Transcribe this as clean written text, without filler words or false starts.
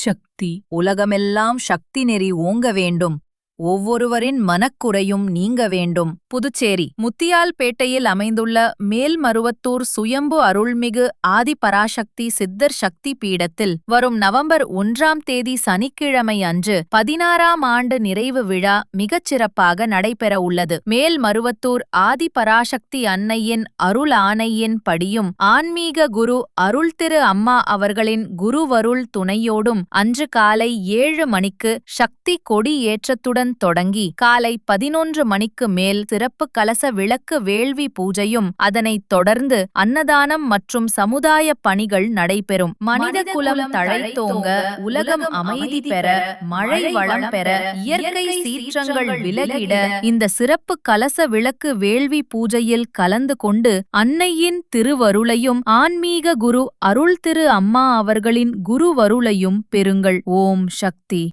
சக்தி. உலகமெல்லாம் சக்தி நெறி ஓங்க வேண்டும். ஒவ்வொருவரின் மனக்குறையும் நீங்க வேண்டும். புதுச்சேரி முத்தியால்பேட்டையில் அமைந்துள்ள மேல்மருவத்தூர் சுயம்பு அருள்மிகு ஆதிபராசக்தி சித்தர் சக்தி பீடத்தில் வரும் நவம்பர் 1ஆம் தேதி சனிக்கிழமை அன்று 16ஆம் ஆண்டு நிறைவு விழா மிகச்சிறப்பாக நடைபெற உள்ளது. மேல்மருவத்தூர் ஆதிபராசக்தி அன்னையின் அருள் ஆணையின் படியும் ஆன்மீக குரு அருள் திரு அம்மா அவர்களின் குருவருள் துணையோடும் அன்று காலை 7 மணிக்கு சக்தி கொடி ஏற்றத்துடன் தொடங்கி காலை 11 மணிக்கு மேல் சிறப்பு கலச விளக்கு வேள்வி பூஜையும் அதனைத் தொடர்ந்து அன்னதானம் மற்றும் சமுதாய பணிகள் நடைபெறும். மனித குலம் தழைத்தோங்க, உலகம் அமைதி பெற, மழை வளம் பெற, இயற்கை சீற்றங்கள் விலகிட இந்த சிறப்பு கலச விளக்கு வேள்வி பூஜையில் கலந்து கொண்டு அன்னையின் திருவருளையும் ஆன்மீக குரு அருள் திரு அம்மா அவர்களின் குருவருளையும் பெறுங்கள். ஓம் சக்தி.